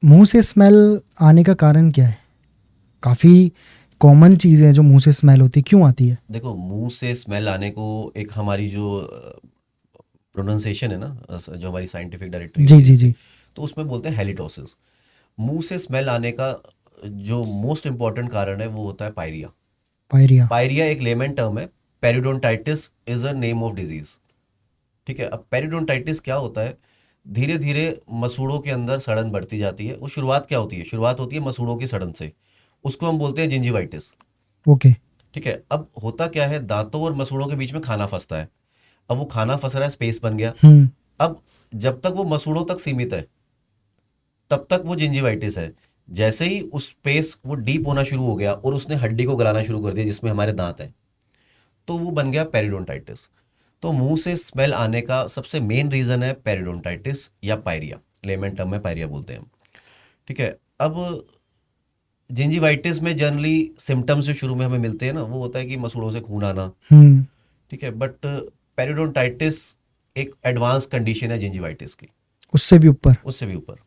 मुंह से स्मेल आने का कारण क्या है? काफ़ी कॉमन चीज़ है जो मुंह से स्मेल होती है, क्यों आती है? देखो, मुंह से स्मेल आने को एक हमारी जो प्रोनाउंसिएशन है ना, जो हमारी साइंटिफिक डायरेक्टरी जी होती है जी इसे, जी। तो उसमें बोलते हैं हेलिटोसिस। मुंह से स्मेल आने का जो मोस्ट इम्पॉर्टेंट कारण है वो होता है पायरिया। पायरिया। पायरिया एक लेमन टर्म है। Periodontitis is a name of disease. ठीक है, अब पेरिडोंटाइटिस क्या होता है? धीरे धीरे मसूड़ों के अंदर सड़न बढ़ती जाती है। वो शुरुआत क्या होती है? शुरुआत होती है मसूड़ों की सड़न से। उसको हम बोलते हैं जिंजिवाइटिस। ओके। ठीक है, अब होता क्या है, दांतों और मसूड़ों के बीच में खाना फंसता है। अब वो खाना फंस रहा है, स्पेस बन गया। हम्म। अब जब तक वो मसूड़ों तक सीमित है तब तक वो जिंजिवाइटिस है। जैसे ही उस स्पेस वो डीप होना शुरू हो गया और उसने हड्डी को गलाना शुरू कर दिया जिसमें हमारे दांत हैं, तो वो बन गया पेरिडोंटाइटिस। तो मुंह से स्मेल आने का सबसे मेन रीजन है पेरिडोंटाइटिस या पायरिया। लेमन टर्म में पायरिया बोलते हैं हम। ठीक है, अब जिंजिवाइटिस में जनरली सिम्टम्स जो शुरू में हमें मिलते हैं ना, वो होता है कि मसूड़ों से खून आना। हम्म। ठीक है, बट पेरिडोंटाइटिस एक एडवांस कंडीशन है जिंजिवाइटिस की, उससे भी ऊपर। उससे भी ऊपर।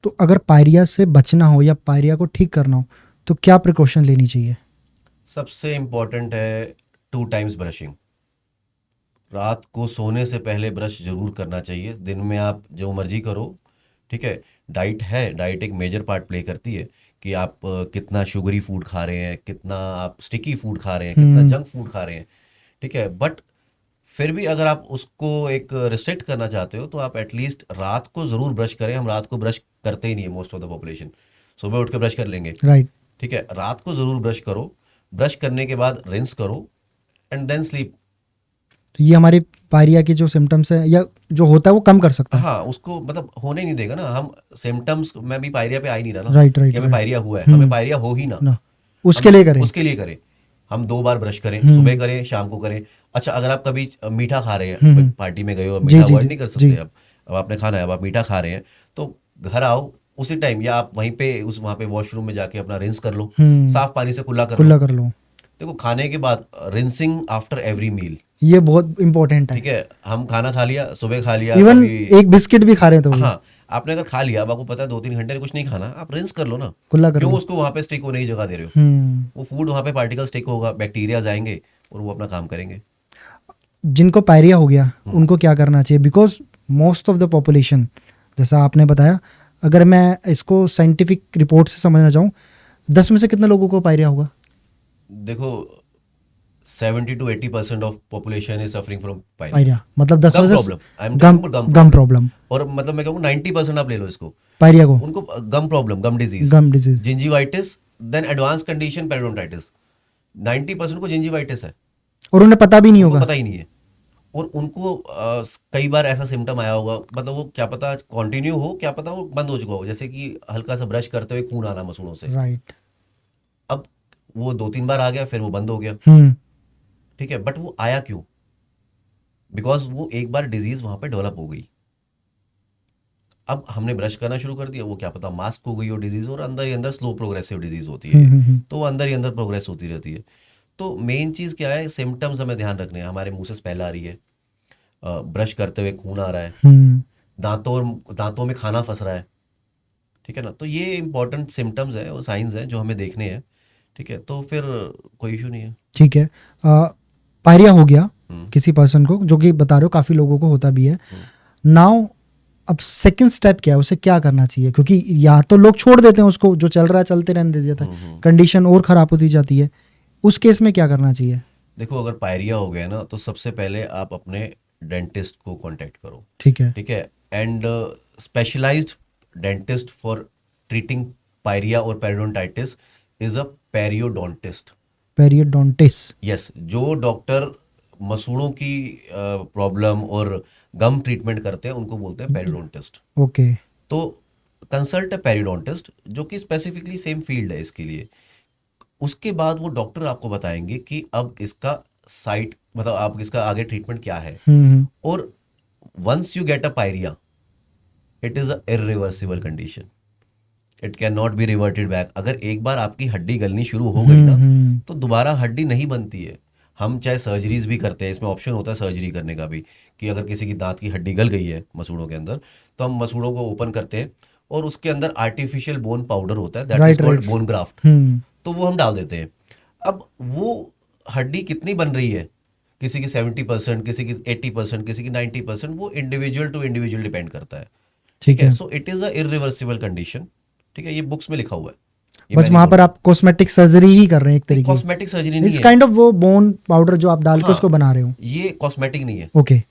तो अगर पायरिया से बचना हो या पायरिया को ठीक करना हो तो क्या प्रिकॉशन लेनी चाहिए? सबसे इम्पॉर्टेंट है 2 टाइम्स ब्रशिंग। रात को सोने से पहले ब्रश जरूर करना चाहिए। दिन में आप जो मर्जी करो। ठीक है, डाइट है, डाइट एक मेजर पार्ट प्ले करती है कि आप कितना शुगरी फूड खा रहे हैं, कितना आप स्टिकी फूड खा रहे हैं, कितना हम्म। जंक फूड खा रहे हैं। ठीक है, बट फिर भी अगर आप उसको एक रिस्ट्रिक्ट करना चाहते हो तो आप एटलीस्ट रात को ज़रूर ब्रश करें। हम रात को ब्रश करते ही नहीं है मोस्ट ऑफ द पॉपुलेशन। सुबह उठ के ब्रश कर लेंगे। राइट। ठीक है, रात को ज़रूर ब्रश करो। ब्रश करने के बाद रिंस करो एंड देन स्लीप। तो ये हमारे पायरिया के जो सिम्टम्स है या जो होता है वो कम कर सकता है। हाँ, उसको मतलब होने नहीं देगा ना। हम सिम्टम्स में भी पायरिया पे आ ही नहीं रहा ना राइट कि राइट हमें राइट। पायरिया हुआ है। हमें हम्म। पायरिया हो ही ना। ना, हम उसके लिए करें। उसके लिए करें। हम 2 बार ब्रश करें, सुबह हम्म। करें, शाम को करें। अच्छा, अगर आप कभी मीठा खा रहे हैं, भाई हम्म। पार्टी में गए हो, जी मीठा जी अवॉइड जी नहीं कर जी। सकते। अब आपने खाना है, अब आप मीठा खा रहे हैं, तो घर आओ उसी टाइम, या आप वहीं पे उस वहाँ पे वॉशरूम में जाके अपना रिंस कर लो। हम्म। साफ पानी से कुल्ला कर लो। कुल्ला कर लो। देखो, खाने के बाद रिंसिंग आफ्टर एवरी मील। ये बहुत इंपॉर्टेंट है। ठीक है, हम खाना खा लिया, सुबह खा लिया इवन कभी। एक बिस्किट भी खा रहे हैं तो भी हाँ, आपने अगर खा लिया, अब आपको पता है 2-3 घंटे कुछ नहीं खाना, आप रिंस कर लो ना। कुल्ला कर क्यों लो। उसको वहाँ पे स्टिक होने की जगह दे रहे हो? हम्म। वो फूड वहाँ पे पार्टिकल स्टिक होगा, बैक्टीरिया जाएंगे और वो अपना काम करेंगे। जिनको पायरिया हो गया हम्म। उनको क्या करना चाहिए? Because most of the population, जैसा आपने बताया, अगर मैं इसको साइंटिफिक रिपोर्ट से समझना चाहूँ, 10 में से कितने लोगों को पायरिया होगा? देखो, 70 to 80% of population is suffering from pyorrhea. Pyorrhea मतलब 10 में गम से problem, I am gum talking about gum gum problem. Problem. और मतलब मैं कहूँ 90% आप ले लो इसको, पायरिया को। उनको gum problem, gum disease, gum disease. Gingivitis, then advance condition periodontitis. 90% को जिंजिवाइटिस है, और उन्हें पता भी नहीं उनको होगा। पता ही नहीं है। और उनको कई बार ऐसा सिम्टम आया होगा, मतलब वो क्या पता कंटिन्यू हो, क्या पता वो बंद हो चुका हो, जैसे कि हल्का सा ब्रश करते हुए खून आना मसूड़ों से। राइट। अब वो 2-3 बार आ गया, फिर वो बंद हो गया। हम्म। ठीक है, बट वो आया क्यों? बिकॉज वो एक बार डिजीज वहां पे डेवलप हो गई। अब हमने ब्रश करना शुरू कर दिया, वो क्या पता मास्क हो गई हो डिजीज, और अंदर ही अंदर स्लो प्रोग्रेसिव डिजीज होती है ये। तो वो अंदर ही अंदर प्रोग्रेस होती रहती है। तो मेन चीज़ क्या है, सिम्टम्स हमें ध्यान रखने हैं। हमारे मुंह से स्मेल आ रही है, ब्रश करते हुए खून आ रहा है, हम्म। दांतों में खाना फंस रहा है। ठीक है ना, तो ये इंपॉर्टेंट सिम्टम्स हैं और साइंस हैं जो हमें देखने हैं। ठीक है, तो फिर कोई इशू नहीं है। ठीक है। पायरिया हो गया हम्म। किसी पर्सन को, जो कि बता रहे हो काफ़ी लोगों को होता भी है। हम्म। नाउ अब सेकंड स्टेप क्या है, उसे क्या करना चाहिए? क्योंकि या तो लोग छोड़ देते हैं उसको, जो चल रहा है चलते रहने दे देता है, हम्म। कंडीशन और ख़राब होती जाती है। उस केस में क्या करना चाहिए? देखो, अगर पायरिया हो गया ना, तो सबसे पहले आप अपने डेंटिस्ट को कांटेक्ट करो। ठीक है। ठीक है, and specialised dentist for treating pyorrhoea और periodontitis is a periodontist. Periodontist. Yes, जो डॉक्टर मसूड़ों की प्रॉब्लम और गम ट्रीटमेंट करते हैं उनको बोलते हैं पेरिडोंटिस्ट। ओके। तो कंसल्ट अ पेरिडोंटिस्ट, जो कि स्पेसिफिकली सेम फील्ड है इसके लिए। उसके बाद वो डॉक्टर आपको बताएंगे कि अब इसका साइट, मतलब आप इसका आगे ट्रीटमेंट क्या है। और once you get a pyorrhea, it is a irreversible condition. It can not be reverted back. अगर एक बार आपकी हड्डी गलनी शुरू हो गई ना, तो दोबारा हड्डी नहीं बनती है। हम चाहे सर्जरीज भी करते हैं, इसमें ऑप्शन होता है सर्जरी करने का भी, कि अगर किसी की दांत की हड्डी गल गई है मसूड़ों के अंदर, तो हम मसूड़ों को ओपन करते हैं, और उसके अंदर आर्टिफिशियल बोन पाउडर होता है, that Right, is called right. Bone graft, hmm तो वो हम डाल देते हैं। अब वो हड्डी कितनी बन रही है, किसी की 70%, किसी की 80%, किसी की 90%, वो इंडिविजुअल टू इंडिविजुअल डिपेंड करता है। ठीक है। So it is a irreversible condition. ठीक है, ये बुक्स में लिखा हुआ है, ये बस मैं नहीं वहां बोल पर रहा। आप कॉस्मेटिक सर्जरी ही कर रहे हैं एक तरीके कॉस्मेटिक सर्जरी नहीं इट्स है, काइंड ऑफ वो बोन पाउडर जो आप डाल के हाँ, उसको बना रहे हो। ये कॉस्मेटिक नहीं है, ओके,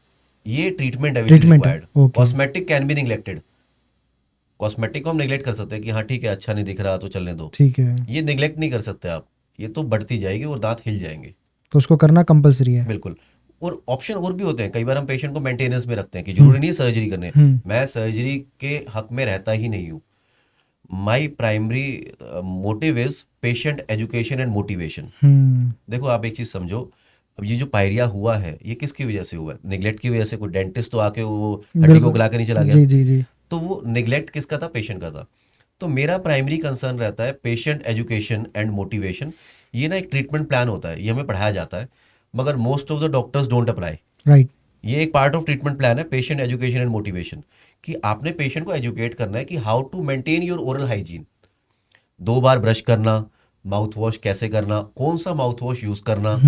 ये ट्रीटमेंट है विच इज ट्रीटमेंट है। Required. Okay, cosmetic can be neglected, cosmetic को हम निगलेक्ट कर सकते हैं कि हाँ ठीक है, अच्छा नहीं दिख रहा तो चलने दो, ठीक है। ये निगलेक्ट नहीं कर सकते आप, ये तो बढ़ती जाएगी और दांत हिल जाएंगे। तो उसको करना कंपलसरी है। बिल्कुल। और ऑप्शन और भी होते हैं, कई बार हम पेशेंट को मेंटेनेंस में रखते हैं कि जरूरी नहीं है सर्जरी करने, मैं सर्जरी के हक में रहता ही नहीं हूँ। My primary motive is patient education and motivation. देखो आप एक चीज़ समझो, अब ये जो पायरिया हुआ है ये किसकी वजह से हुआ है? निगलेक्ट की वजह से। कोई डेंटिस्ट तो आके वो हड्डी को बिल्कुल। गला के नहीं चला जी गया, जी जी। तो वो निगलेक्ट किसका था? पेशेंट का था। तो मेरा प्राइमरी कंसर्न रहता है पेशेंट एजुकेशन एंड मोटिवेशन। ये ना एक ट्रीटमेंट प्लान होता है, ये हमें पढ़ाया जाता है, मगर most of the doctors don't apply. Right. ये एक पार्ट ऑफ ट्रीटमेंट प्लान है, पेशेंट एजुकेशन एंड मोटिवेशन, कि आपने पेशेंट को एजुकेट करना है कि how to maintain your oral hygiene. 2 बार ब्रश करना, माउथ वॉश कैसे करना, कौन सा माउथ वॉश यूज करना।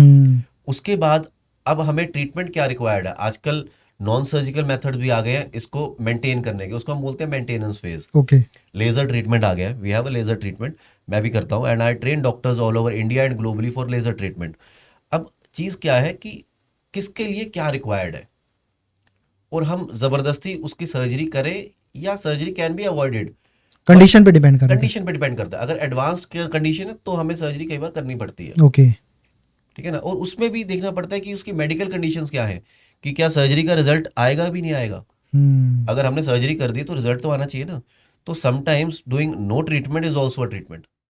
उसके बाद अब हमें ट्रीटमेंट क्या रिक्वायर्ड है, आजकल नॉन सर्जिकल मेथड भी आ गए हैं इसको मेंटेन करने के, उसको हम बोलते हैं maintenance phase. Okay. Laser treatment आ गया है, we have a laser treatment, मैं भी करता हूँ, and I train doctors all over India and globally for laser treatment. अब चीज़ क्या है कि किसके लिए क्या रिक्वायर्ड है, और हम ज़बरदस्ती उसकी सर्जरी करें या surgery can be avoided. Condition पे डिपेंड कर रहा कंडीशन पे डिपेंड करता है, अगर एडवांस्ड कंडीशन है तो हमें सर्जरी कई बार करनी पड़ती है। है। ओके। ठीक है ना, और उसमें भी देखना पड़ता है कि उसकी मेडिकल कंडीशंस क्या है, कि क्या सर्जरी का रिजल्ट आएगा भी नहीं आएगा। अगर हमने सर्जरी कर दी तो रिजल्ट तो आना चाहिए ना। तो sometimes doing no treatment is also a treatment.